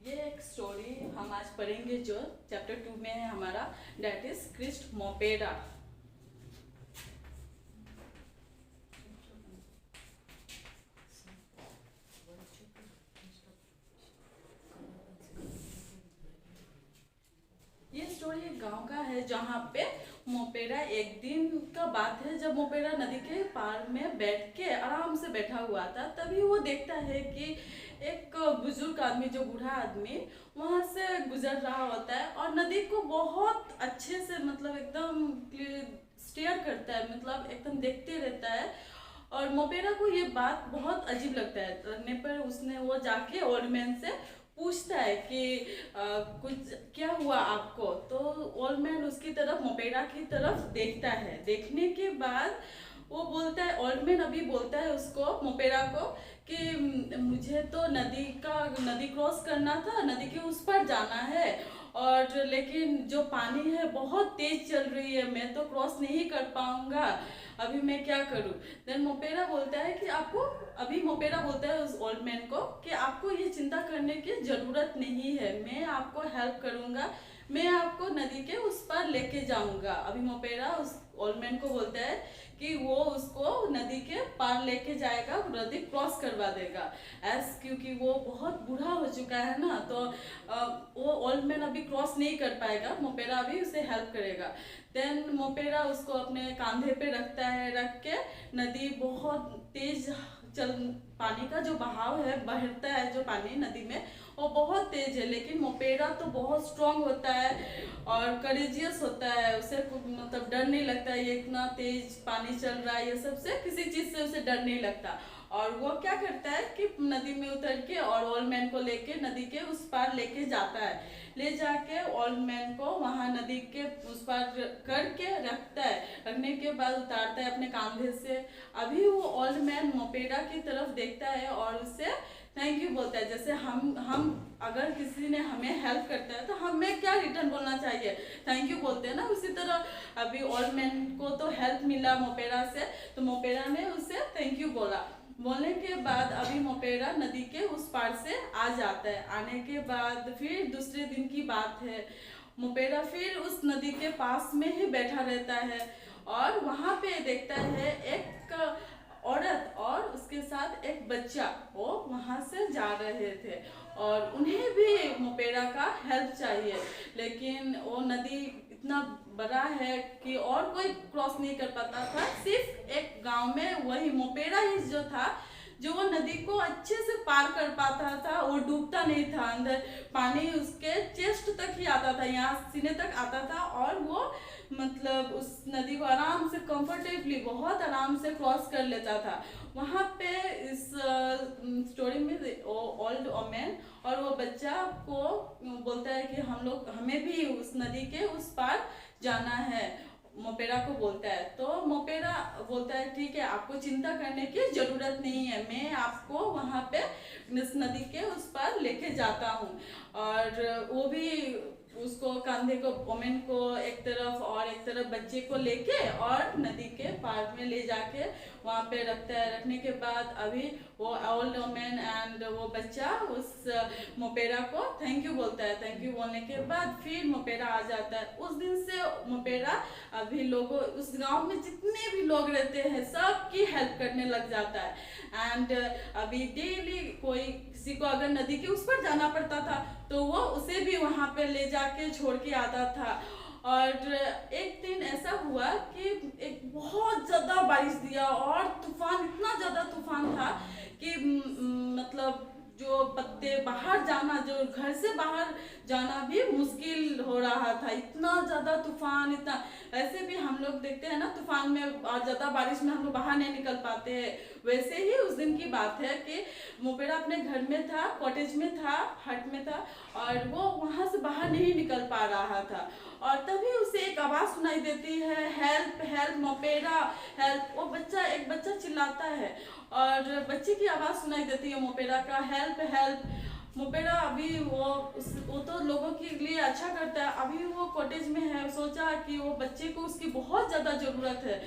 ये एक स्टोरी हम आज पढ़ेंगे जो चैप्टर 2 में है हमारा, डेट इज क्रिस्ट मोपेरा। ये स्टोरी एक गांव का है जहाँ पे मोपेरा, एक दिन का बात है जब मोपेरा नदी के पार में बैठ के आराम से बैठा हुआ था। तभी वो देखता है कि एक बुजुर्ग आदमी, जो बूढ़ा आदमी वहां से गुजर रहा होता है और नदी को बहुत अच्छे से, मतलब एकदम स्टेयर करता है, मतलब एकदम देखते रहता है। और मोपेरा को ये बात बहुत अजीब लगने पर उसने वो जाके ओल्ड मैन से पूछता है कि कुछ क्या हुआ आपको। तो ओल्ड मैन उसकी तरफ, मोपेरा की तरफ देखता है। देखने के बाद वो बोलता है, ओल्ड मैन अभी बोलता है उसको, मोपेरा को, कि मुझे तो नदी क्रॉस करना था, नदी के उस पर जाना है, और लेकिन जो पानी है बहुत तेज चल रही है, मैं तो क्रॉस नहीं कर पाऊंगा, अभी मैं क्या करूं। देन मोपेरा बोलता है कि आपको, अभी मोपेरा बोलता है उस ओल्ड मैन को कि आपको ये चिंता करने की जरूरत नहीं है, मैं आपको हेल्प करूंगा, मैं आपको नदी के उस पार लेके जाऊंगा। अभी मोपेरा उस ओल्ड मैन को बोलता है कि वो उसको नदी के पार लेके जाएगा, नदी क्रॉस करवा देगा। क्योंकि वो बहुत बूढ़ा हो चुका है ना, तो वो ओल्ड मैन अभी क्रॉस नहीं कर पाएगा, मोपेरा अभी उसे हेल्प करेगा। देन मोपेरा उसको अपने कांधे पे रखता है, रख के नदी बहुत तेज चल, पानी का जो बहाव है, बहता है जो पानी नदी में, वो बहुत तेज है। लेकिन मोपेरा तो बहुत स्ट्रांग होता है और करेजियस होता है, उसे मतलब डर नहीं लगता है, ये इतना तेज पानी चल रहा है, ये सब से किसी चीज से उसे डर नहीं लगता। और वो क्या करता है कि नदी में उतर के और ओल्ड मैन को लेके नदी के उस पार लेके जाता है। ले जाके ओल्ड मैन को वहां नदी के उस पार करके रखता है, रखने के बाद उतारता है अपने कंधे से। अभी वो ओल्ड मैन मोपेरा की तरफ देखता है और उससे थैंक यू बोलता है। जैसे हम अगर किसी ने हमें हेल्प करता है तो हमें क्या रिटर्न बोलना चाहिए, थैंक यू बोलते हैं ना। उसी तरह अभी ओल्ड मैन को तो हेल्प मिला मोपेरा से, तो मोपेरा ने उसे थैंक यू बोला। बोलने के बाद अभी मोपेरा नदी के उस पार से आ जाता है। आने के बाद फिर दूसरे दिन की बात है, मोपेरा फिर उस नदी के पास में ही बैठा रहता है और वहां पे देखता है एक औरत और उसके साथ एक बच्चा, वो वहां से जा रहे थे और उन्हें भी मोपेरा का हेल्प चाहिए। लेकिन वो नदी इतना बड़ा है कि और कोई क्रॉस नहीं कर पाता था, सिर्फ एक गांव में वही मोपेरा ही जो था, जो वो नदी को अच्छे से पार कर पाता था। वो डूबता नहीं था, अंदर पानी उसके चेस्ट तक ही आता था, यहाँ सीने तक आता था, और वो मतलब उस नदी को आराम से, कंफर्टेबली, बहुत आराम से क्रॉस कर लेता था। वहाँ पे इस स्टोरी में ओल्ड ओमेन और वो बच्चा को बोलता है कि हमें भी उस नदी के उस पार जाना है, मोपेरा को बोलता है। तो मोपेरा बोलता है ठीक है, आपको चिंता करने की जरूरत नहीं है, मैं आपको वहां पे इस नदी के उस पार लेके जाता हूँ। और वो भी उसको, कंधे को, ओमेन को एक तरफ और एक तरफ बच्चे को लेके और नदी के पार में ले जाके वहां पे रखता है। रखने के बाद अभी वो ओल्ड ओमेन एंड वो बच्चा उस मोपेरा को थैंक यू बोलता है। थैंक यू बोलने के बाद फिर मोपेरा आ जाता है। उस दिन से मोपेरा अभी लोगों, उस गांव में जितने भी लोग रहते हैं सबकी हेल्प करने लग जाता है। एंड अभी डेली कोई, किसी को अगर नदी के उस पर जाना पड़ता था तो वो उसे भी वहां पे ले जाके छोड़ के आता था। और एक दिन ऐसा हुआ कि एक बहुत ज्यादा बारिश दिया और तूफान, इतना ज्यादा तूफान था कि मतलब जो पत्ते, बाहर जाना, जो घर से बाहर जाना भी मुश्किल हो रहा था, इतना ज्यादा तूफान। इतना, ऐसे भी हम लोग देखते हैं ना तूफान में और ज्यादा बारिश में हम लोग बाहर नहीं निकल पाते हैं, वैसे ही उस दिन की बात है कि मोपेरा अपने घर में था, कॉटेज में था, हट में था, और वो वहां से बाहर नहीं निकल पा रहा था। और तभी उसे एक आवाज सुनाई देती है, हेल्प हेल्प मोपेरा हेल्प। वो बच्चा, एक बच्चा चिल्लाता है और बच्चे की आवाज सुनाई देती है मोपेरा का, हेल्प हेल्प। मोपेरा अभी वो तो लोगों के लिए अच्छा करता है, अभी वो कॉटेज में है, सोचा कि वो बच्चे को उसकी बहुत ज्यादा जरूरत है,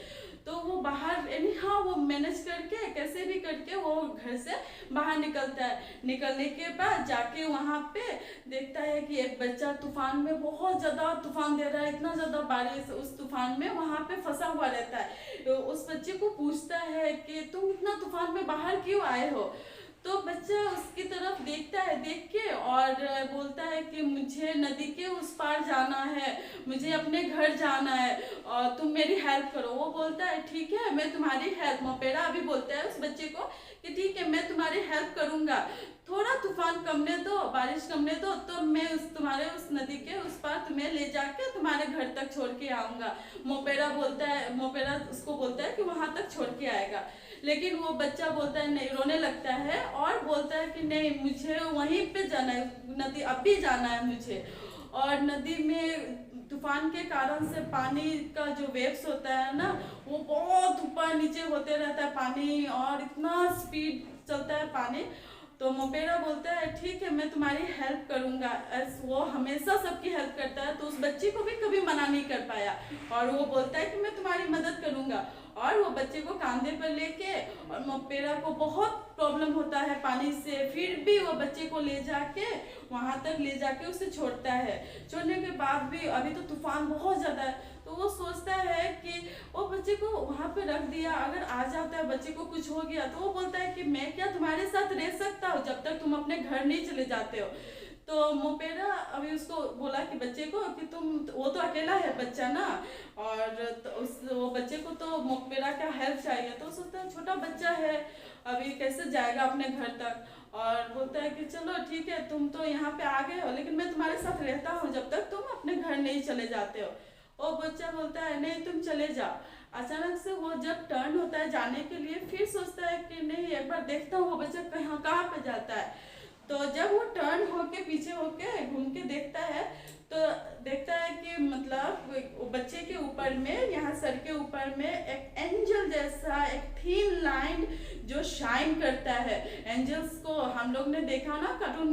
तो वो बाहर एनी हाउ वो मैनेज करके कैसे भी करके वो घर से बाहर निकलता है। निकलने के बाद जाके वहाँ पे देखता है कि एक बच्चा तूफान में, बहुत ज़्यादा तूफान दे रहा है, इतना ज़्यादा बारिश, उस तूफान में वहाँ पे फंसा हुआ रहता है। तो उस बच्चे को पूछता है कि तुम इतना तूफान में बाहर क्यों आए हो। तो बच्चा उसकी तरफ देखता है, देख के और बोलता है कि मुझे नदी के उस पार जाना है, मुझे अपने घर जाना है और तुम मेरी हेल्प करो। वो बोलता है ठीक है मैं तुम्हारी हेल्प, मोपेरा अभी बोलता है उस बच्चे को कि ठीक है मैं तुम्हारी हेल्प करूँगा, थोड़ा तूफान कमने दो, बारिश कमने दो, तो मैं तुम्हारे उस नदी के उस पार तुम्हें ले जाके तुम्हारे घर तक छोड़ के आऊँगा। मोपेरा उसको बोलता है कि वहाँ तक छोड़ के आएगा। लेकिन वो बच्चा बोलता है नहीं, रोने लगता है और बोलता है कि नहीं मुझे वहीं पे जाना है, नदी अभी जाना है मुझे। और नदी में तूफान के कारण से पानी का जो वेव्स होता है ना, वो बहुत ऊपर नीचे होते रहता है पानी, और इतना स्पीड चलता है पानी। तो मोपेरा बोलता है ठीक है मैं तुम्हारी हेल्प करूँगा, वो हमेशा सबकी हेल्प करता है। तो उस बच्ची को भी कभी मना नहीं कर पाया और वो बोलता है कि मैं तुम्हारी मदद करूँगा। और वो बच्चे को कंधे पर लेके, और मोपेरा को बहुत प्रॉब्लम होता है पानी से, फिर भी वो बच्चे को ले जाके वहाँ तक ले जाके उसे छोड़ता है। छोड़ने के बाद भी अभी तो तूफान बहुत ज़्यादा है, तो वो सोचता है कि वो बच्चे को वहाँ पे रख दिया, अगर आ जाता है बच्चे को कुछ हो गया, तो वो बोलता है कि मैं क्या तुम्हारे साथ रह सकता हूँ जब तक तुम अपने घर नहीं चले जाते हो। तो मोपेरा अभी उसको बोला कि बच्चे को कि वो तो अकेला है बच्चा ना, और तो वो बच्चे को तो मोपेरा का हेल्प चाहिए। तो सोचता है छोटा बच्चा है अभी कैसे जाएगा अपने घर तक, और बोलता है कि चलो ठीक है तुम तो यहाँ पे आ गए हो, लेकिन मैं तुम्हारे साथ रहता हूँ जब तक तुम अपने घर नहीं चले जाते हो। वो बच्चा बोलता है नहीं तुम चले जाओ। अचानक से वो जब टर्न होता है जाने के लिए, फिर सोचता है कि नहीं एक बार देखता हूँ वो बच्चा कहाँ पे जाता है। तो जब वो टर्न होके पीछे होके घूम के देखता है, तो देखता है कि मतलब बच्चे के ऊपर में, यहाँ सर के ऊपर में एक एंजल जैसा एक थीन लाइन जो शाइन करता है। एंजल्स को हम लोग ने देखा ना कार्टून,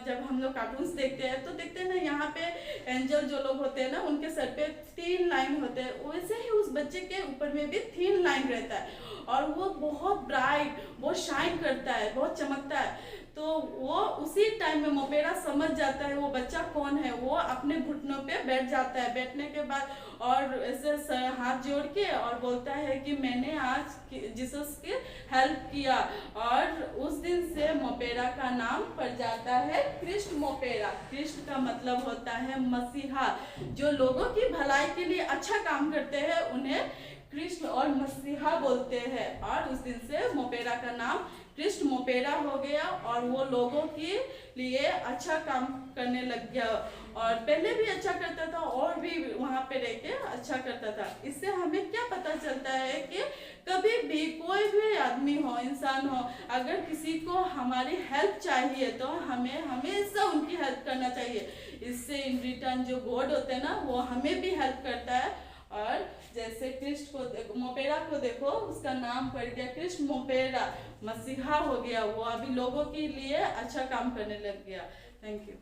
जब हम लोग कार्टून्स देखते हैं तो देखते हैं ना यहाँ पे एंजल जो लोग होते हैं ना उनके सर पे थीन लाइन होते हैं, वैसे ही उस बच्चे के ऊपर में भी थीन लाइन रहता है और वो बहुत ब्राइट, बहुत शाइन करता है, बहुत चमकता है। तो वो उसी टाइम में मोपेरा समझ जाता है वो बच्चा कौन है। वो अपने घुटनों पे बैठ जाता है, बैठने के बाद और ऐसे हाथ जोड़ के और बोलता है कि मैंने आज जीसस की हेल्प किया, और उस दिन से मोपेरा का नाम पड़ जाता है क्रिस्ट मोपेरा। क्रिस्ट का मतलब होता है मसीहा, जो लोगों की भलाई के लिए अच्छा काम करते हैं उन्हें क्रिस्ट और मसीहा बोलते हैं। और उस दिन से मोपेरा का नाम क्रिस्ट मोपेरा हो गया और वो लोगों के लिए अच्छा काम करने लग गया, और पहले भी अच्छा करता था और भी वहाँ पे रह के अच्छा करता था। इससे हमें क्या पता चलता है कि कभी भी कोई भी आदमी हो, इंसान हो, अगर किसी को हमारी हेल्प चाहिए तो हमें हमेशा उनकी हेल्प करना चाहिए। इससे इन रिटर्न जो गॉड होते हैं ना वो हमें भी हेल्प करता है। और जैसे क्रिस्ट को, मोपेरा को देखो उसका नाम पड़ गया क्रिस्ट मोपेरा, मसीहा हो गया, वो अभी लोगों के लिए अच्छा काम करने लग गया। Thank you.